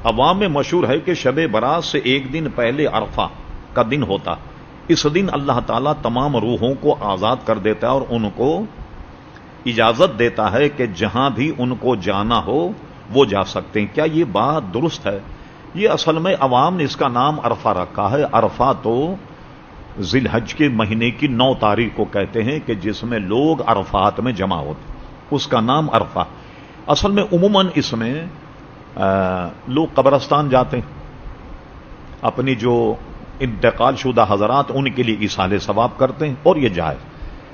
عوام میں مشہور ہے کہ شب برات سے ایک دن پہلے عرفہ کا دن ہوتا، اس دن اللہ تعالیٰ تمام روحوں کو آزاد کر دیتا ہے اور ان کو اجازت دیتا ہے کہ جہاں بھی ان کو جانا ہو وہ جا سکتے ہیں۔ کیا یہ بات درست ہے؟ یہ اصل میں عوام نے اس کا نام عرفہ رکھا ہے۔ عرفہ تو ذی الحج کے مہینے کی 9 تاریخ کو کہتے ہیں کہ جس میں لوگ عرفات میں جمع ہوتے، اس کا نام عرفہ۔ اصل میں عموماً اس میں لوگ قبرستان جاتے ہیں، اپنی جو انتقال شدہ حضرات ان کے لیے ایصال ثواب کرتے ہیں، اور یہ جائز۔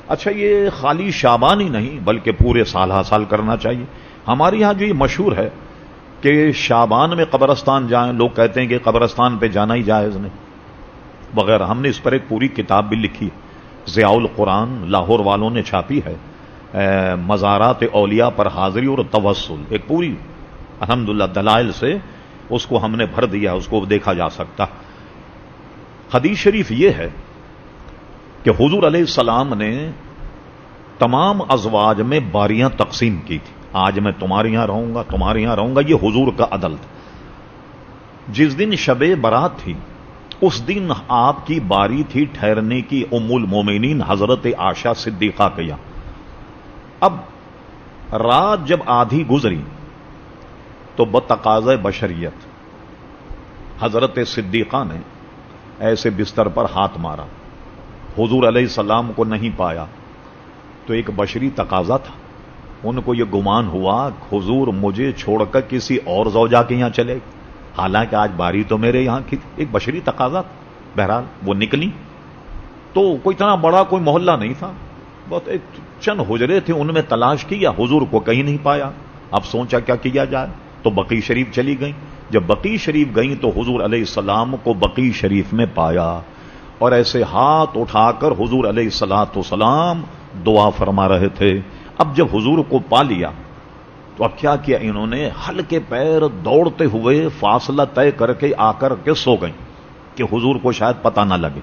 اچھا، یہ خالی شعبان ہی نہیں بلکہ پورے سال ہر سال کرنا چاہیے۔ ہمارے یہاں جو یہ مشہور ہے کہ شعبان میں قبرستان جائیں، لوگ کہتے ہیں کہ قبرستان پہ جانا ہی جائز نہیں وغیرہ۔ ہم نے اس پر ایک پوری کتاب بھی لکھی، ضیاء القرآن لاہور والوں نے چھاپی ہے، مزارات اولیاء پر حاضری اور توسل، ایک پوری الحمدللہ دلائل سے اس کو ہم نے بھر دیا، اس کو دیکھا جا سکتا۔ حدیث شریف یہ ہے کہ حضور علیہ السلام نے تمام ازواج میں باریاں تقسیم کی تھی۔ آج میں تمہارے یہاں رہوں گا، تمہارے یہاں رہوں گا، یہ حضور کا عدل تھا۔ جس دن شب برات تھی اس دن آپ کی باری تھی ٹھہرنے کی ام المومنین حضرت عائشہ صدیقہ کے یہاں۔ اب رات جب آدھی گزری تو بتقاضۂ بشریت حضرت صدیقہ نے ایسے بستر پر ہاتھ مارا، حضور علیہ السلام کو نہیں پایا، تو ایک بشری تقاضا تھا، ان کو یہ گمان ہوا حضور مجھے چھوڑ کر کسی اور زوجہ کے یہاں چلے، حالانکہ آج باری تو میرے یہاں کی تھی، ایک بشری تقاضا تھا۔ بہرحال وہ نکلی تو کوئی اتنا بڑا کوئی محلہ نہیں تھا، بہت ایک چند حجرے تھے، ان میں تلاش کیا، حضور کو کہیں نہیں پایا۔ اب سوچا کیا کیا جائے، تو بقیع شریف چلی گئیں۔ جب بقیع شریف گئیں تو حضور علیہ السلام کو بقیع شریف میں پایا، اور ایسے ہاتھ اٹھا کر حضور علیہ السلام دعا فرما رہے تھے۔ اب جب حضور کو پا لیا تو اب کیا کیا انہوں نے، ہلکے پیر دوڑتے ہوئے فاصلہ طے کر کے آ کر کے سو گئیں کہ حضور کو شاید پتہ نہ لگے۔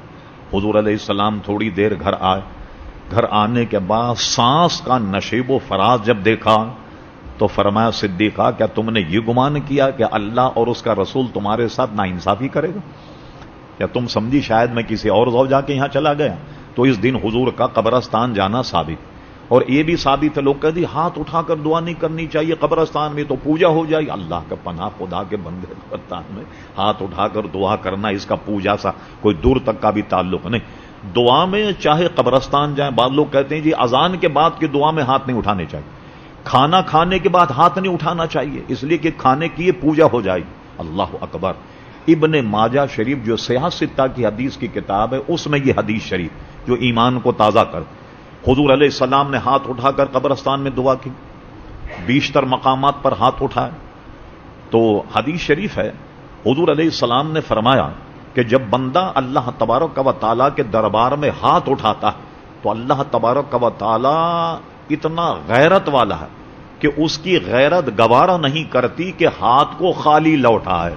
حضور علیہ السلام تھوڑی دیر گھر آئے، گھر آنے کے بعد سانس کا نشیب و فراز جب دیکھا تو فرمایا صدیقہ کیا تم نے یہ گمان کیا کہ اللہ اور اس کا رسول تمہارے ساتھ ناانصافی کرے گا؟ کیا تم سمجھی شاید میں کسی اور زوجہ کے یہاں چلا گیا؟ تو اس دن حضور کا قبرستان جانا ثابت، اور یہ بھی ثابت ہے، لوگ کہتے ہیں ہاتھ اٹھا کر دعا نہیں کرنی چاہیے قبرستان میں، تو پوجا ہو جائے۔ اللہ کا پناہ، خدا کے بندے، قبرستان میں ہاتھ اٹھا کر دعا کرنا، اس کا پوجا سا کوئی دور تک کا بھی تعلق نہیں۔ دعا میں چاہے قبرستان جائیں، بعض لوگ کہتے ہیں جی اذان کے بعد کی دعا میں ہاتھ نہیں اٹھانے چاہیے، کھانا کھانے کے بعد ہاتھ نہیں اٹھانا چاہیے، اس لیے کہ کھانے کی یہ پوجا ہو جائے گی۔ اللہ اکبر۔ ابن ماجہ شریف جو سیاح ستہ کی حدیث کی کتاب ہے، اس میں یہ حدیث شریف جو ایمان کو تازہ کر، حضور علیہ السلام نے ہاتھ اٹھا کر قبرستان میں دعا کی، بیشتر مقامات پر ہاتھ اٹھائے۔ تو حدیث شریف ہے، حضور علیہ السلام نے فرمایا کہ جب بندہ اللہ تبارک و تعالیٰ کے دربار میں ہاتھ اٹھاتا ہے تو اللہ تبارک و تعالیٰ اتنا غیرت والا ہے کہ اس کی غیرت گوارا نہیں کرتی کہ ہاتھ کو خالی لوٹائے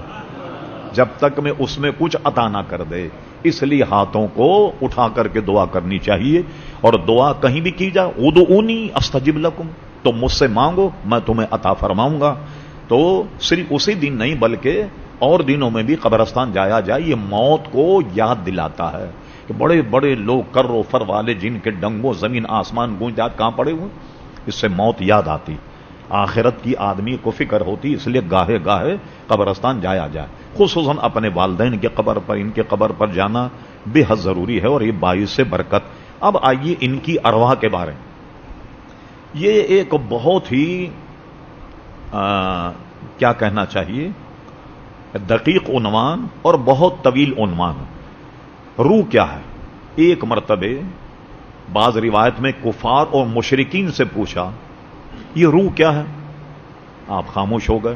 جب تک میں اس میں کچھ عطا نہ کر دے، اس لیے ہاتھوں کو اٹھا کر کے دعا کرنی چاہیے۔ اور دعا کہیں بھی کی جائے، ادعونی استجب لکم، تم مجھ سے مانگو میں تمہیں عطا فرماؤں گا۔ تو صرف اسی دن نہیں بلکہ اور دنوں میں بھی قبرستان جایا جائے، یہ موت کو یاد دلاتا ہے کہ بڑے بڑے لوگ کر و فر والے جن کے ڈنگوں زمین آسمان گونج جات کہاں پڑے ہوئے، اس سے موت یاد آتی، آخرت کی آدمی کو فکر ہوتی، اس لیے گاہے گاہے قبرستان جایا جائے، خصوصاً اپنے والدین کے قبر پر، ان کے قبر پر جانا بے حد ضروری ہے، اور یہ باعث سے برکت۔ اب آئیے ان کی ارواح کے بارے میں، یہ ایک بہت ہی کیا کہنا چاہیے، دقیق عنوان اور بہت طویل عنوان۔ روح کیا ہے؟ ایک مرتبہ بعض روایت میں کفار اور مشرکین سے پوچھا یہ روح کیا ہے، آپ خاموش ہو گئے۔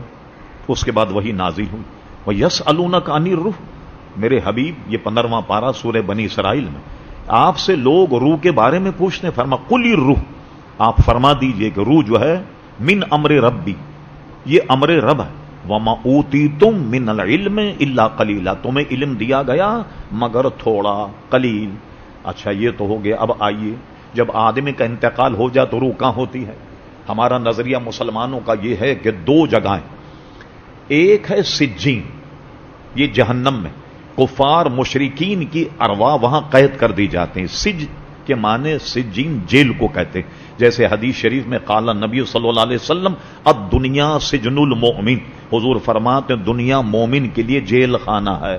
اس کے بعد وہی نازل ہوئی، وَيَسْأَلُونَكَ عَنِ الرُّوحِ، میرے حبیب یہ 15واں پارہ سورہ بنی اسرائیل میں آپ سے لوگ روح کے بارے میں پوچھتے ہیں، فرما قُلِ الرُّوحُ، آپ فرما دیجئے کہ روح جو ہے من امر ربی، یہ امر رب ہے، وَمَا أُوتِيتُم مِّنَ الْعِلْمِ إِلَّا قَلِيلًا، تمہیں علم دیا گیا مگر تھوڑا، قلیل۔ اچھا یہ تو ہو گیا، اب آئیے جب آدمی کا انتقال ہو جائے تو روح کہاں ہوتی ہے؟ ہمارا نظریہ مسلمانوں کا یہ ہے کہ 2 جگہیں، ایک ہے سجین، یہ جہنم میں کفار مشرکین کی ارواح وہاں قید کر دی جاتی ہیں۔ سج کے معنی سجین جیل کو کہتے ہیں، جیسے حدیث شریف میں قال نبی صلی اللہ علیہ وسلم الدنیا سجن المؤمن، حضور فرماتے ہیں دنیا مومن کے لیے جیل خانہ ہے۔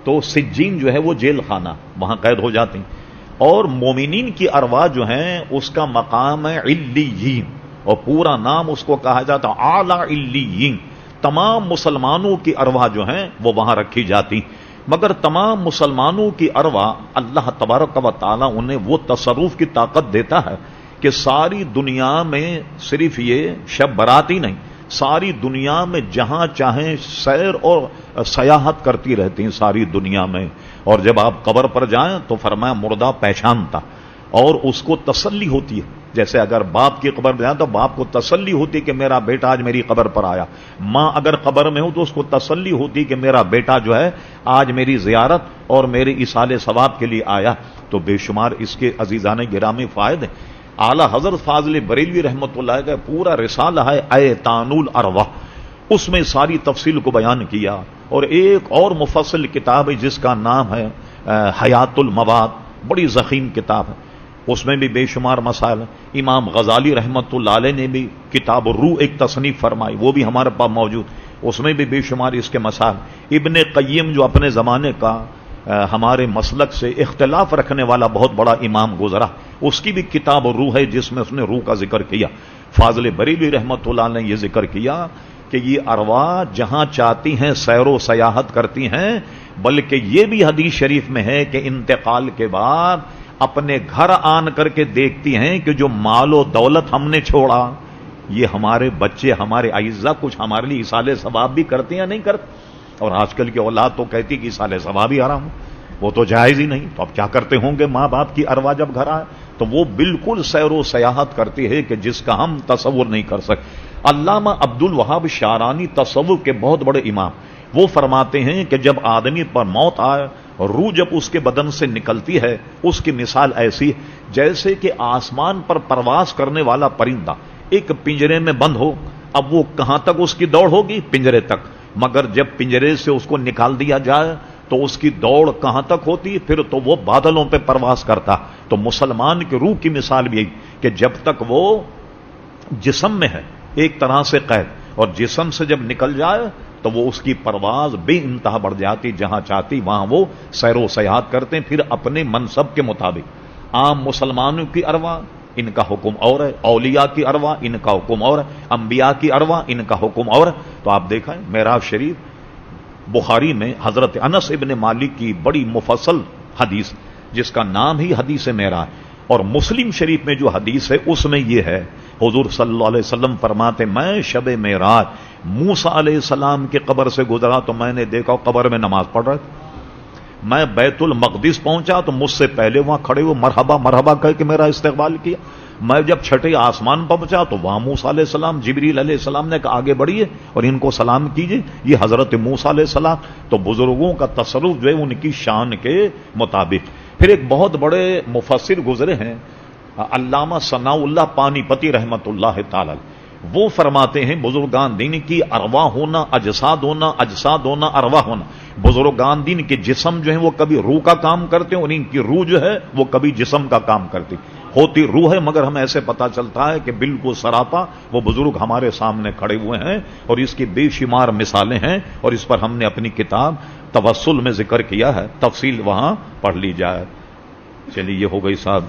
تو سجین جو ہے وہ جیل خانہ، وہاں قید ہو جاتے ہیں۔ اور مومنین کی ارواح جو ہیں اس کا مقام ہے علیین، اور پورا نام اس کو کہا جاتا ہے اعلی علیین۔ تمام مسلمانوں کی ارواح جو ہیں وہ وہاں رکھی جاتی، مگر تمام مسلمانوں کی ارواح اللہ تبارک و تعالی انہیں وہ تصرف کی طاقت دیتا ہے کہ ساری دنیا میں صرف یہ شب برات ہی نہیں، ساری دنیا میں جہاں چاہیں سیر اور سیاحت کرتی رہتی ہیں ساری دنیا میں۔ اور جب آپ قبر پر جائیں تو فرمایا مردہ پہچانتا، اور اس کو تسلی ہوتی ہے، جیسے اگر باپ کی قبر جائیں تو باپ کو تسلی ہوتی کہ میرا بیٹا آج میری قبر پر آیا، ماں اگر قبر میں ہو تو اس کو تسلی ہوتی کہ میرا بیٹا جو ہے آج میری زیارت اور میرے ایصال ثواب کے لیے آیا۔ تو بے شمار اس کے عزیزان گرامی فائدے۔ اعلی حضرت فاضل بریلوی رحمۃ اللہ کا پورا رسالہ ہے ایتان الارواح، اس میں ساری تفصیل کو بیان کیا۔ اور ایک اور مفصل کتاب ہے جس کا نام ہے حیات المواد، بڑی ضخیم کتاب ہے، اس میں بھی بے شمار مسائل ہیں۔ امام غزالی رحمۃ اللہ علیہ نے بھی کتاب الروح ایک تصنیف فرمائی، وہ بھی ہمارے پاس موجود، اس میں بھی بے شمار اس کے مسائل۔ ابن قیم جو اپنے زمانے کا ہمارے مسلک سے اختلاف رکھنے والا بہت بڑا امام گزرا، اس کی بھی کتاب الروح ہے جس میں اس نے روح کا ذکر کیا۔ فاضل بریلوی رحمۃ اللہ نے یہ ذکر کیا کہ یہ ارواح جہاں چاہتی ہیں سیر و سیاحت کرتی ہیں، بلکہ یہ بھی حدیث شریف میں ہے کہ انتقال کے بعد اپنے گھر آن کر کے دیکھتی ہیں کہ جو مال و دولت ہم نے چھوڑا، یہ ہمارے بچے ہمارے اعزاء کچھ ہمارے لیے ایصال ثواب بھی کرتے یا نہیں کرتے۔ اور آج کل کی اولاد تو کہتی کہ ایصال ثواب ہی آرام وہ تو جائز ہی نہیں، تو اب کیا کرتے ہوں گے ماں باپ کی ارواح جب گھر آئے؟ تو وہ بالکل سیر و سیاحت کرتی ہے کہ جس کا ہم تصور نہیں کر سکتے۔ علامہ عبد الوہاب شعرانی تصوف کے بہت بڑے امام، وہ فرماتے ہیں کہ جب آدمی پر موت آئے، روح جب اس کے بدن سے نکلتی ہے، اس کی مثال ایسی جیسے کہ آسمان پر پرواز کرنے والا پرندہ ایک پنجرے میں بند ہو، اب وہ کہاں تک اس کی دوڑ ہوگی؟ پنجرے تک، مگر جب پنجرے سے اس کو نکال دیا جائے تو اس کی دوڑ کہاں تک ہوتی؟ پھر تو وہ بادلوں پہ پرواز کرتا۔ تو مسلمان کی روح کی مثال بھی یہی کہ جب تک وہ جسم میں ہے ایک طرح سے قید، اور جسم سے جب نکل جائے تو وہ اس کی پرواز بے انتہا بڑھ جاتی، جہاں چاہتی وہاں وہ سیر و سیاحت کرتے ہیں، پھر اپنے منصب کے مطابق۔ عام مسلمانوں کی ارواح ان کا حکم اور ہے، اولیاء کی ارواح ان کا حکم اور ہے، انبیاء کی ارواح ان کا حکم اور ہے۔ تو آپ دیکھیں معراج شریف بخاری میں حضرت انس ابن مالک کی بڑی مفصل حدیث جس کا نام ہی حدیث معراج، اور مسلم شریف میں جو حدیث ہے اس میں یہ ہے، حضور صلی اللہ علیہ وسلم فرماتے میں شب معراج موسیٰ علیہ السلام کی قبر سے گزرا تو میں نے دیکھا قبر میں نماز پڑھ رہے تھے، میں بیت المقدس پہنچا تو مجھ سے پہلے وہاں کھڑے ہوئے مرحبا مرحبا کہہ کے میرا استقبال کیا، میں جب چھٹے آسمان پہنچا تو وہاں موسیٰ علیہ السلام جبریل علیہ السلام نے کہا آگے بڑھیے اور ان کو سلام کیجیے، یہ حضرت موسیٰ علیہ السلام۔ تو بزرگوں کا تصرف جو ہے ان کی شان کے مطابق۔ پھر ایک بہت بڑے مفسر گزرے ہیں علامہ ثناء اللہ پانی پتی رحمت اللہ تعالی، وہ فرماتے ہیں بزرگان دین کی ارواح ہونا، اجساد ہونا، اجساد ہونا، ارواح ہونا۔ بزرگان دین کے جسم جو ہیں وہ کبھی روح کا کام کرتے ہیں، اور ان کی روح جو ہے وہ کبھی جسم کا کام کرتی ہوتی روح ہے، مگر ہمیں ایسے پتا چلتا ہے کہ بالکل سراپا وہ بزرگ ہمارے سامنے کھڑے ہوئے ہیں، اور اس کی بے شمار مثالیں ہیں، اور اس پر ہم نے اپنی کتاب توسل میں ذکر کیا ہے، تفصیل وہاں پڑھ لی جائے۔ چلیے یہ ہو گئی صاحب